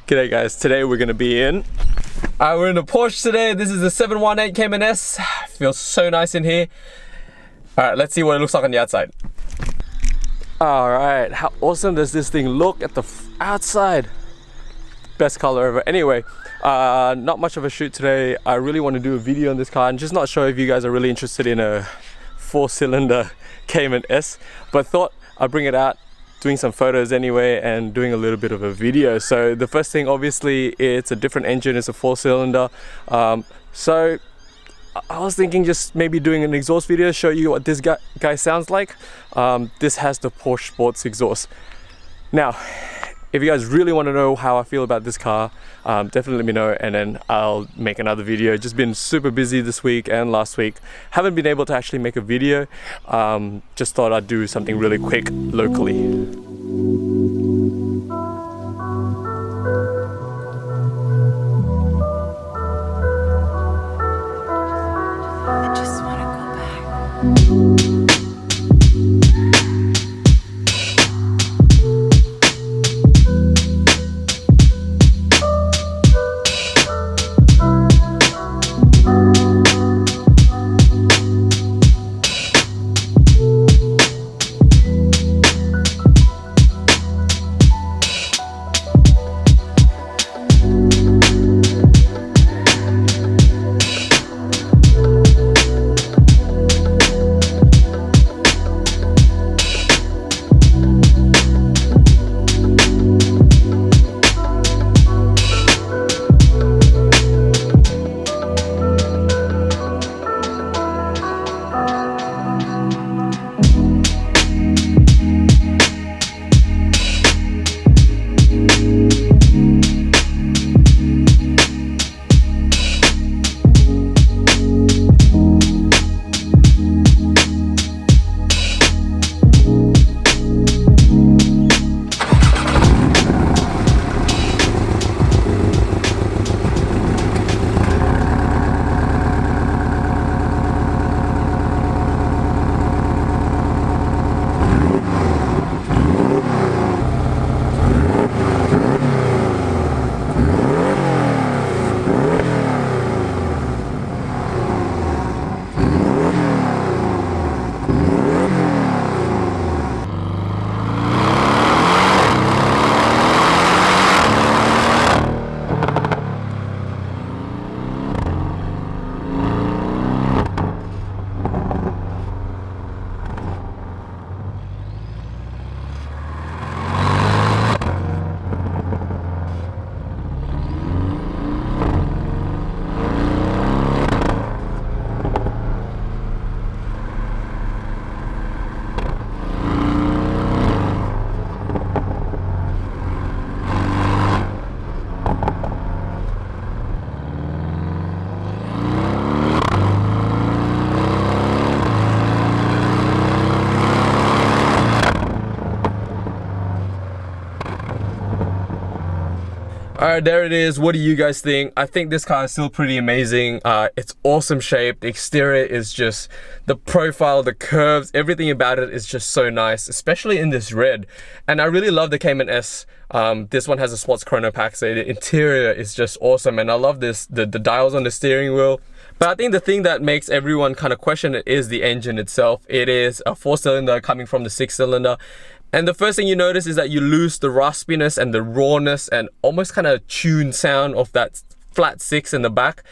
G'day guys, today we're gonna be in we're in a Porsche today. This is the 718 Cayman S. Feels so nice in here. Alright, let's see what it looks like on the outside. Alright, how awesome does this thing look at the outside? Best color ever. Anyway, not much of a shoot today. I really want to do a video on this car and just not sure if you guys are really interested in a 4-cylinder Cayman S, but thought I'd bring it out, doing some photos anyway and doing a little bit of a video. So the first thing, obviously, it's a different engine. It's a 4-cylinder. So I was thinking just maybe doing an exhaust video, show you what this guy sounds like. This has the Porsche Sports exhaust. Now, if you guys really want to know how I feel about this car, definitely let me know and then I'll make another video. Just been super busy this week and last week. Haven't been able to actually make a video. Just thought I'd do something really quick locally. I just want to go back. Alright, there it is. What do you guys think? I think this car is still pretty amazing. It's awesome shape. The exterior is just, the profile, the curves, everything about it is just so nice, especially in this red. And I really love the Cayman S. This one has a sports chrono pack, so the interior is just awesome. And I love this, the dials on the steering wheel. But I think the thing that makes everyone kind of question it is the engine itself. It is a 4-cylinder coming from the 6-cylinder. And the first thing you notice is that you lose the raspiness and the rawness and almost kind of tuned sound of that flat 6 in the back.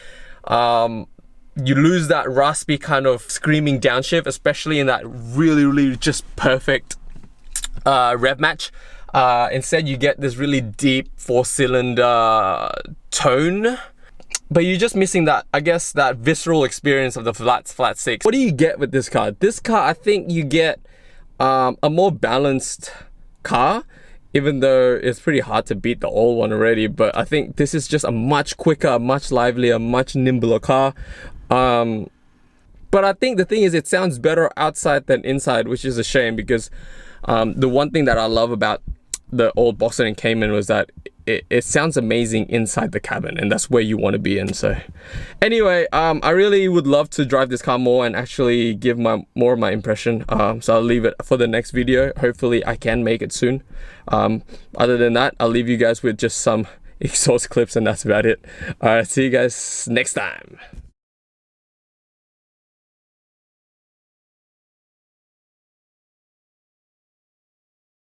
You lose that raspy kind of screaming downshift, especially in that really just perfect rev match. Instead, you get this really deep 4-cylinder tone. But you're just missing that, I guess, that visceral experience of the flat 6. What do you get with this car? This car, I think you get a more balanced car, even though it's pretty hard to beat the old one already. But I think this is just a much quicker, much livelier, much nimbler car. But I think the thing is, it sounds better outside than inside, which is a shame, because the one thing that I love about the old Boxer and Cayman was that it sounds amazing inside the cabin, and that's where you want to be in. So anyway, I really would love to drive this car more and actually give more of my impression. So I'll leave it for the next video. Hopefully I can make it soon. Other than that, I'll leave you guys with just some exhaust clips, and that's about it. Alright, see you guys next time.